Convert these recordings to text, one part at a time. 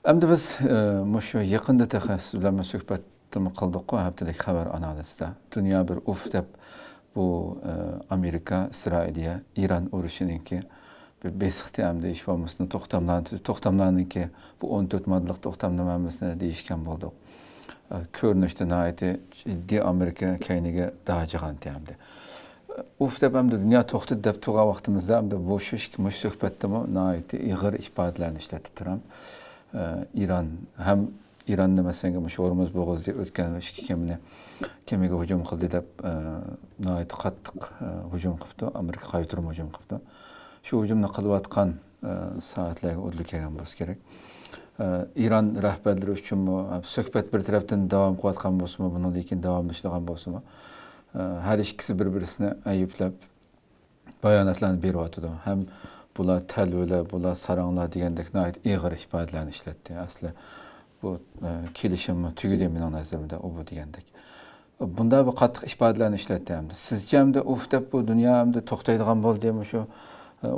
Endi biz şu yaqinda siz bilan suhbatni qildik-ku, haftalik xabar analizida. Dunyo bir uf deb bu Amerika, İsrailga İran urushininki bir besiqti ham deyish bo'lmasini to'xtamlarninki bu 14 moddalik to'xtamlamasini deyishgan bo'ldi. Ko'rinishda nihoyatda jiddiy Amerika kayniga da'jigan hamdi. Uf deb hamda dunyo to'xtadi deb turgan vaqtimizda hamda bu suhbatda nihoyatda ig'ir ifodalarni ishlatib turam. İran hem İran demesenge müşavirimiz boğazda ötken iki kemiga hücum qildi deb nəhayət qattiq hücum qildi. Amerika qaytarma hücum qildi. Şu hücumni qilayotgan soatlarga o'tib kelgan bo'lsa kerak. İran rahbarlari uchun suhbat bir tarafdan davom qilayotgan bo'lsa-mu, buni lekin davomlashtirgan bo'lsa-mu, har ikkisi bir-birini ayıplab bayonotlarni beryotdi. Hem bular telveler, bular saranglar degandek nəhayət ig'ir ifodalarni ishlatdi. Asli bu kelishimni tugadi mening nazarimda u bu degandek. Bunda bu qattiq ifodalarni ishlatdi hamda. Sizcha hamda uf deb bu dunyo hamda to'xtaydigan bo'ldimi shu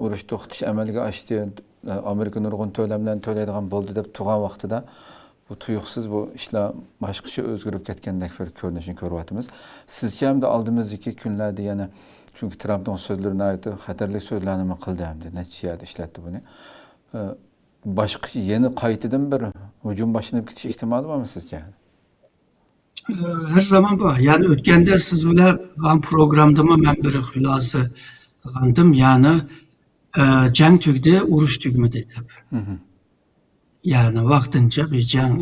urush to'xtatish amalga oshdi, Amerika nurg'un to'lamlarni to'laydigan bo'ldi deb turgan vaqtida bu tuyuqsiz bu ishlar boshqacha o'zgarib ketgandek bir ko'rinishini ko'ryapmiz. Sizcha hamda oldimizdagi kunlarda yana çünkü Trump'ın sözlerine ait xatarli sözlerimi qildi hamda necha yerda ishlatdi buni. Boshqa yeni qaytadan bir hujum boshlanib ketish ehtimoli bormi sizcha? Her zaman bu. Yani ötkende siz bilen programda ben bir xülosa qilgandim. Yani jang tugdi, urush tugmadi deb. Yani vaqtincha bir jang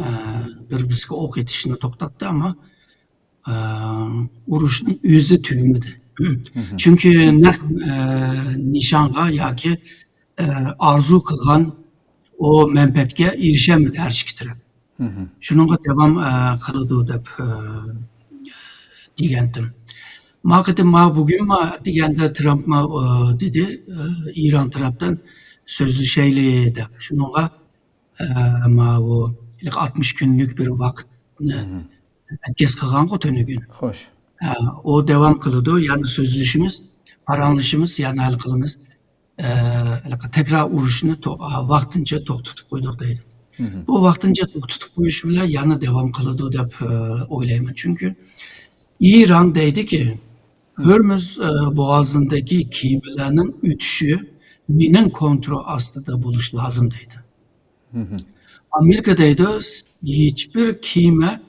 bir-biriga o'q etishni to'xtatdi ama urushning o'zi tugmadi. Çünkü nişanga yoki arzu qilgan o menfaatga erishemedi her ikki taraf. Shunga davom qiladi deb degandim. Bugün deganda Trump dedi İran tarafdan sözlü şeyli deb. Shunga bu 60 günlük bir vaqtni kes qilgan tönügün. Xo'sh. O devam kılıyordu. Yani sözleşimiz, aranışımız, yani hal kılımız tekrar uruşunu vaktince to'xtatib qo'ydik deydi. Bu vaktince to'xtatib qo'yish bilan yana devam kılıyordu deb o'ylayman. Çünkü İran deydi ki Hürmüz boğazındaki kemilerinin ötüşü mening kontrol ostida bo'lishi lazım deydi. Amerika deydi hiçbir kema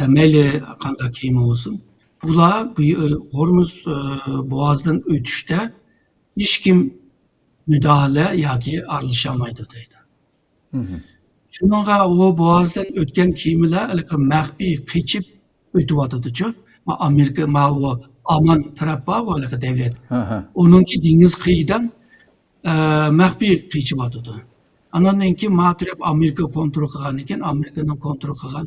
mayli qanday kema olsun bular Hormuz boğazdan ötüşte hiç kim müdahale yoki aralashmaydi deydi. Shunga o boğazdan ötken kemilar maxfiy qechib o'tyapti-chu. Amerika o aman taraf bor devlet. Onunki dengiz qiyidan maxfiy qechib o'tadi. Andan keyin taraf Amerika kontrol qilgan ekan, Amerikaning kontrol qilgan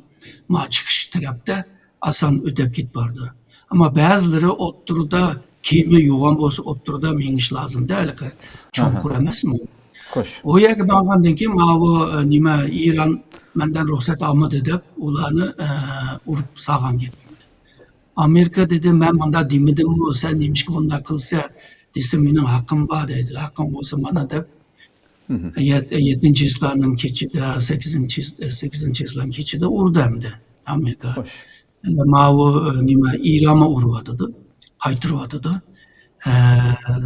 chiqish tarafda asan o'tib ketib bordi. Ama bazıları oturda kemi yoğun bolsa oturda meniş lazım değil ki. Çok kuramaz mı? Xo'sh. O yerga borgandan keyin bu nima İran mendan ruxsat olmadi deb ularni urib sağam ketdi. Amerika dedi men bunda demidimmi, sen nemishki bunda qilsa desa mening haqqim bor dedi. Haqqim bo'lsa mana deb 7. yillarning kechida 8. yillarning kechida urdi hamda Amerika. Xo'sh. Nima İran'a urvadıdı, qaytırvadıdı.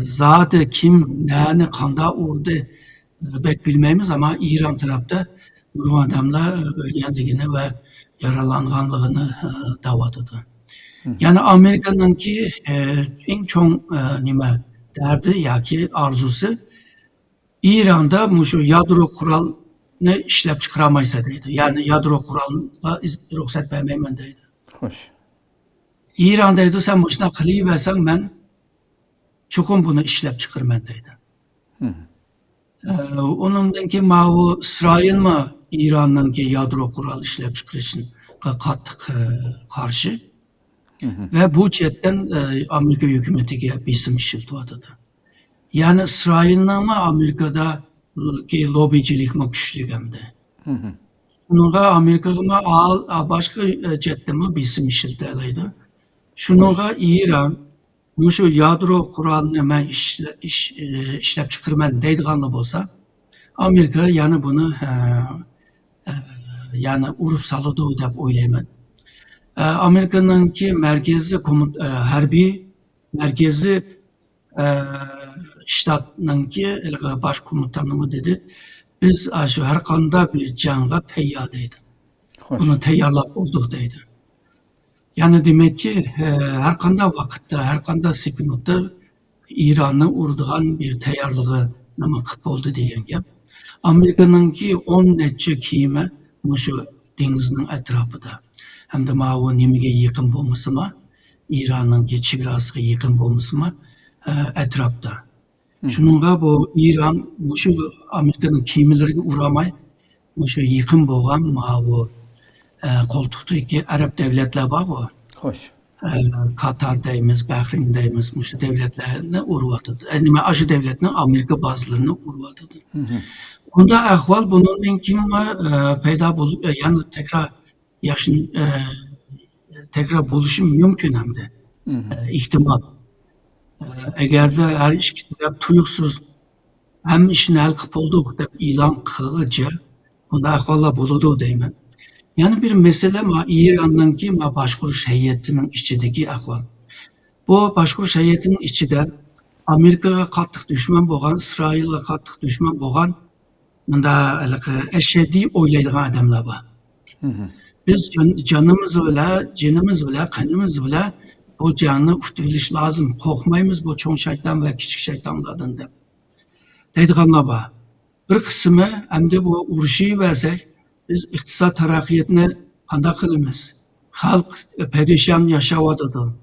Zaten kim neyini kanda urdu pek bilmeyimiz ama İran tarafta nurg'un adamlar o'lganligini ve yaralanganligini da'votadı. Yani Amerika'nınki eng chong nima derdi yoki arzusi İran'da şu yadro qurolni ishlab chiqaramaysa deydi. Yani yadro quroliga ruxsat bermayman deydi. Xo'sh. İran deydi sen bu ishni qilaversan men cho'qim buni ishlab chiqarman deydi. Onundan keyin bu İsrailmi İran'nınki yadro qurol ishlab chiqarishga qattiq qarshi ve bu chetdan Amerika hukumatiga besim ishiltyapti. Yani İsrailnimi Amerikada lobicilikmi kuchli hamda. Shunga Amerikaga boshqa chetdami besim ishiltilaydi. Shunga İran şu yadro qurolini men ishlab chiqarman deydigani bo'lsa, Amerika yana buni yani urup saladı dep oylayman. Amerika'nınki merkezi harbiy merkezi ştatnınki baş komutanımı dedi. Biz şu her kanda bir canga teyyar deydi. Hoş. Bunu teyyarlap olduk deydi. Yani demek ki her kanda vakitte, her kanda sepinutta İran'ı urduğan bir teyyarlığı nama kıp oldu diyen gap. Amerika'nınki 10 netçe kiyime şu denizinin etrafıda. Hem de mavi nimige yakın bulması mı, İran'ınki çivrasıga yakın bulması mı etrafta. Şununla bu İran, şu Amerika'nın kiyimlerine uğramay, şu yakın boğan mavi koltuktaki Arap devletler var o. Hoş. Katar'dayız, Bahreyn'dayız, bu devletlerine uğratıdı. Yani aşı devletinin Amerika bazılarını uğratıdı. Bunda ahval bunun kim peyda bulup yani tekrar buluşum mümkün hem de ihtimal. Eğer de her iş tuyuksuz hem işin el kıpıldı da ilan kılıcı bunda ahvalla buludu deymen. Yani bir mesele İran'ın ki başkuruş heyetinin içindeki ahval. Bu başkuruş heyetinin içinde Amerika'ya katlık düşman boğan, İsrail'e katlık düşman boğan bunda eşedi oylaydıgan adamlar var. Biz canımız öyle, canımız öyle, kanımız öyle bu canını uhtuviliş lazım. Korkmayımız bu çoğun şeytan ve küçük şeytanlardan da. Deydiganlar var. Bir kısmı hem de bu uruşu versek biz iktisat tarakkiyetini kanda kılımız. Halk perişan yaşavadıdı.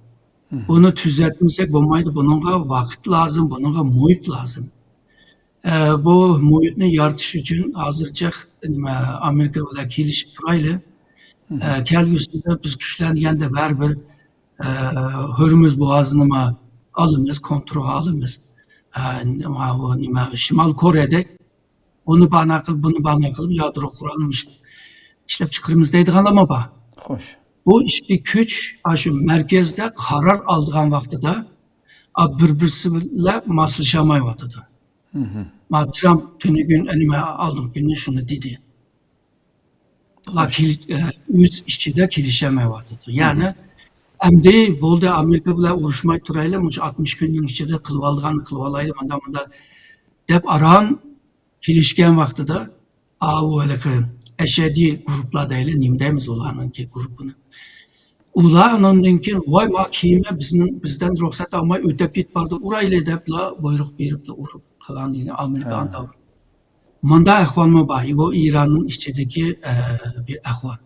Bunu düzeltmesek bulmaydı. Bununla vakit lazım, bununla muhit lazım. Bu muhitini yaratış için hazırca Amerika ile kilişip durayla kelgüsünde biz güçlendiğinde de ver bir Hürmüz boğazını mı alımız, kontrol alımız. Şimal Kore'de bunu bana kıl, yadro kuralmış. İşte çıkırımızdaydı ama bak. Hoş. Bu işte güç şu merkezde karar aldığın vaxtıda birbirisiyle maslaşamay vaxtıda. Trump tünü gün elime aldım günü şunu dedi. Üz işçide kilişemay vaxtıda. Yani hem de bolda Amerika ile uğraşmay turayla 60 günün içinde kılvalaydı manda dep aran kilişken vaxtıda o öyle ki eşedi gruplardayla nimdemiz olanın ki grubunu. Ulanın ki vay ma kime bizden ruhsat almay ödep git bardı urayla depla buyruk berip de urup kalan dini Amerikan da. Manda ahval mı bahi bu İran'ın içindeki bir ahval.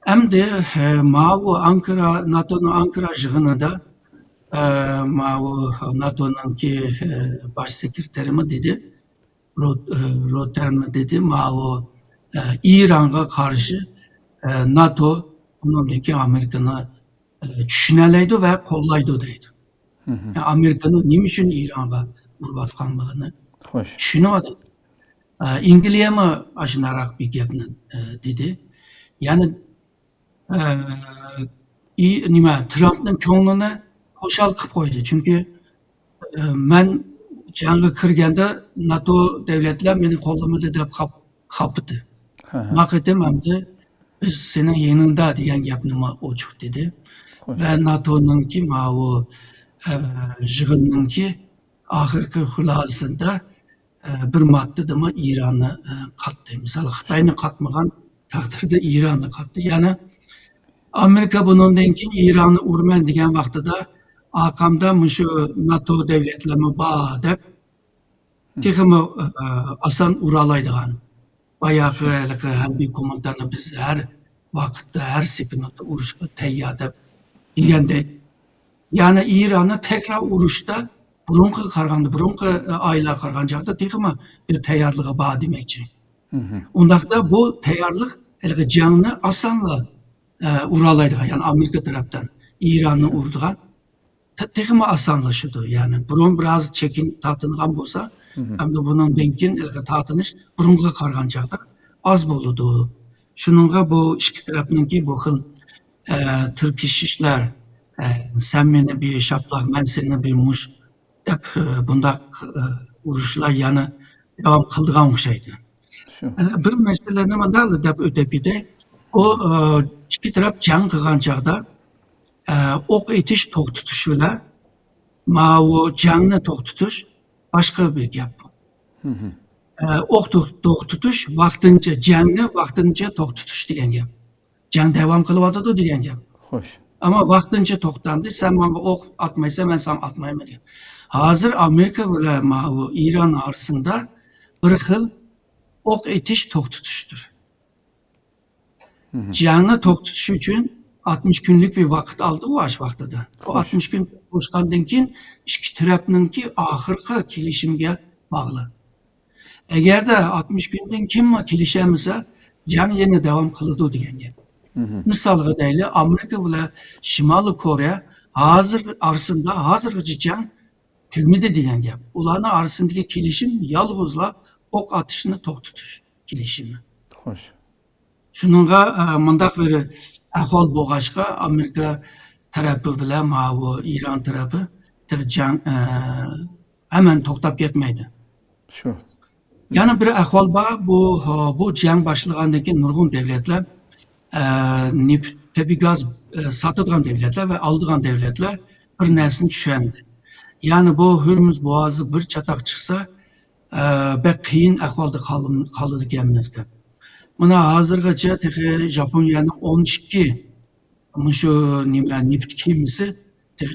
Hem de mavu Ankara, NATO'nun Ankara jığınında mavu NATO'nun ki baş sekreterimi dedi, Rotem dedi, mavu İran'a karşı NATO bununki Amerika'nı düşüneleydi ve kollaydı deydi. Yani Amerika'nın niçin İran'a vurvatkanlığını düşünüyordu. İngilizce mi aşınarak bir gepnin dedi. Yani Trump'ın ko'nglini xo'shal qilib qo'ydi. Chunki men jangga kirganda NATO davlatlar meni qo'llamadi deb qapti. Maqedim hamda biz sening yoningda degan gapni ochiq dedi. Va NATO'ningki bu yig'inninki oxirgi xulosasida bir marta İran'ı qatdi. Misal Xitoyni qatmagan taqdirda İran'ı qatdi. Yani Amerika bunundan keyin İran'ı urman degan vaqtida arqamda şu NATO devletlerimi ba deb texmi asan uralaydigan bayaqi harbiy komandanı biz her vaqtda her sepinatda urushga tayyor deb deganda yani İran'ı tekrar uruşda burunqi aylar qargan chaqda texmi bir tayyorligi bor demoqchi. Undaqda bu tayyorlik jangni osonla uralaydı. Yani Amerika taraftan İran'ı urduğan tekimi asanlaşıdı. Yani burun biraz çekin tatınıgan bolsa hem de bunun denkin tatınış burunga qargan chaqda az boludu. Şununla bu iki tarafınınki bu xil tirkişişler sen meni bir şaplaq, men seni bir muş dep bundaq uruşlar yani devam qildigan o'xshaydi. Shu. Bir mesele nima daldi deb o'tib ketay. O ikki taraf jang qilgan chog'da o'q etish to'xtatish bilan bu jangni to'xtatish boshqa bir gap. O'q to'xtatish vaqtincha jangni vaqtincha to'xtatish degan gap. Jang davom qilyotadi degan gap. Xo'sh. Ama vaqtincha to'xtandi, sen menga o'q atmaysan, men sana atmayman degan. Hozir Amerika bilan bu İran orasida bir xil o'q etish to'xtatishdir. Jangni to'xtatish uchun 60 kunlik bir vaqt oldi u ash vaqtida. O 60 kun o'tgandan keyin ikki tarafninki oxirgi kelishimga bog'liq. Agarda 60 kundan keyin kelishamiz, jang yana davom qiladi degan gap. Misalga deyli, Amerika bilan Shimoliy Koreya hozir orasida hozirgacha jang tugmadi degan gap. Ularning orasidagi kelishim yolg'izla o'q atishni to'xtatish kelishimi. Xo'sh. Shuningga mundaq bir ahvol bo'lg'achqa Amerika tarafi bilan bu İran tarafi jang hemen to'xtab ketmaydi. Shu. Yana bir ahvol bor, bu jang boshlagandan keyin nurg'un davlatlar neft tabiiy gaz sotadigan davlatlar va oladigan davlatlar bir narsani tushundi. Ya'ni bu Hurmuz bo'g'ozi bir chatoq chiqsa, bek qiyin ahvolda qoladi ekanmiz deb. Mana hozirgacha Japoniyaning 12 shu neft kemasi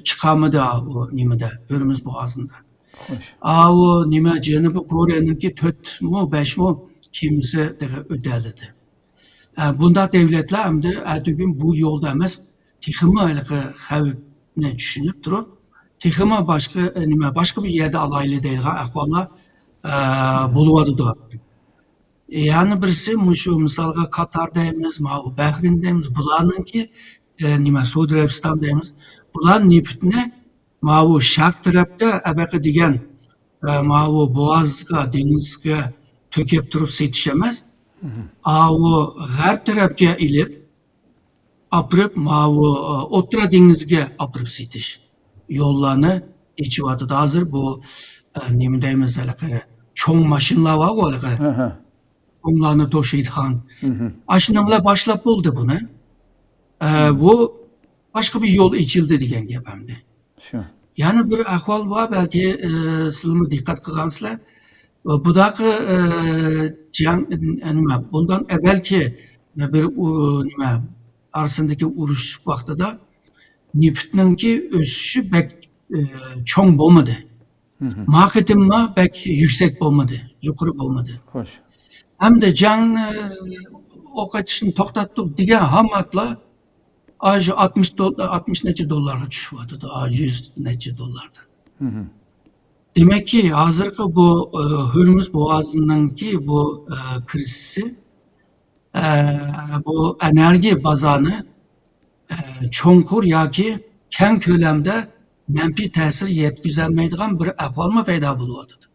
chiqamidi u nimada Hurmuz bo'g'ozida. Xo'sh. O nima Janubiy Koreyaningki 4 mu 5 mu kemasi o'tadi. Bunda davlatlar hamda atugin bu yo'lda emas, texmi xavfni tushunib turib, texmi boshqa bir yerda alayli deydigan ahvollar bo'lyapti. Yani birisi shu misalga Katar deymiz, Bahrain deymiz, bularninki Saudiya Arabiston deymiz. Bular neftni bu sharq tarafda abaqa degan bu bo'g'ozga, dengizga to'kib turib setish emas. O g'arb tarafga ilib, opirib, bu O'rta dengizga opirib setish yo'llarni echyapti. Hozir bu nima deymiz, cho'ng mashinalar bor, onlarni to'shaydigan. Ashunaqalar boshlab bo'ldi buni. Bu boshqa bir yo'l echildi degan gap hamda. Shu. Yani bir ahvol bor, balki sizlar diqqat qilgansizlar. Budaqa jang bundan evvelki bir arasındaki urush vaqtida neftninki o'sishi bek cho'ng bo'lmadi. Marketingi bek yuksak bo'lmadi, yuqori bo'lmadi. Xo'sh. Hamda jangni o'q etishni to'xtatdik degan hammatlar 60 necha dollarga tushyapti, 100 necha dollardan. Demek ki hozirgi bu Hurmuz bo'g'ozininki bu krizisi bu energiya bozorini cho'nqur yoki keng ko'lamda manfiy ta'sir yetkazolmaydigan bir ahvolmi paydo bo'lyapti.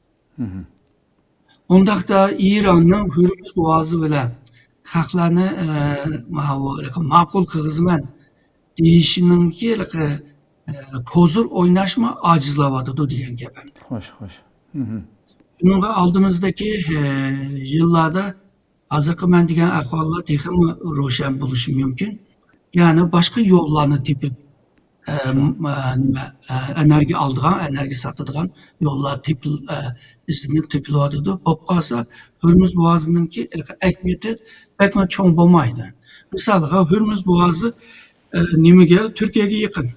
Undaqda İranning Hurmuz bo'g'ozi bilan xalqlarni ma'qul qilg'izman deyishininki kozur oynashma acizlavadı degan gap. Xo'sh, xo'sh. Bunga oldimizdagi yillarda hozirgi men degan ahvollar texmi ro'shan bo'lishi mumkin. Ya'ni boshqa yo'llarni tepib energiya oladigan, energiya sotadigan yo'llar izlanib tepilyapti. Bo'lib qolsa Hurmuz bo'g'ozininki ahamiyati bakma cho'ng bo'lmaydi. Misalga Hurmuz bo'g'ozi nimaga Turkiyaga yaqin.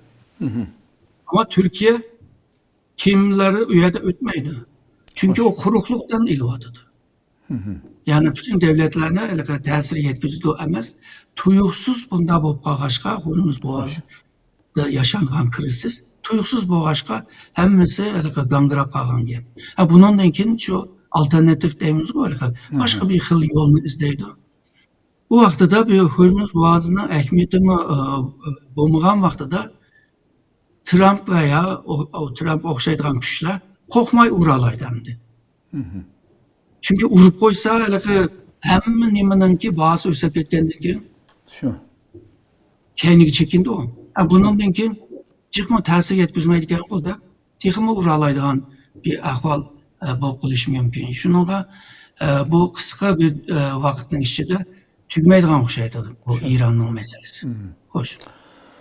Ama Türkiye kimleri u yerda o'tmaydi. Çünkü o quruqlikdan ilyapti. Yani bütün devletlerine ta'sir yetkazdi emas, tuyuqsiz bunda bo'lib qolg'achqa Hurmuz bo'g'ozida yashangan krizsiz, tuyuqsiz bo'lg'achqa hammasi gangrab qolgan gap. Bundan keyin shu alternativ deymiz-ku, boshqa bir xil yo'lni izlaydi. Bu vaqtida bu Hurmuz bo'g'ozining ahamiyati bo'lmagan vaqtida Trump veya Trump o'xshaydigan kuchlar qo'rqmay uralaydi hamda. Çünkü urib qo'ysa, hamma nimaninki bahsi o'sib ketgandan keyin Shu. keyniga chekindi u. Bundan keyin chiqma ta'sir yetkazmaydigan holda texmi uralaydigan bir ahvol bo'lib qolishi mumkin. Shuningga bu kısa bir vaktin içinde tügmeydiğen okşaydı bu İran'ın meselesi. Hoş.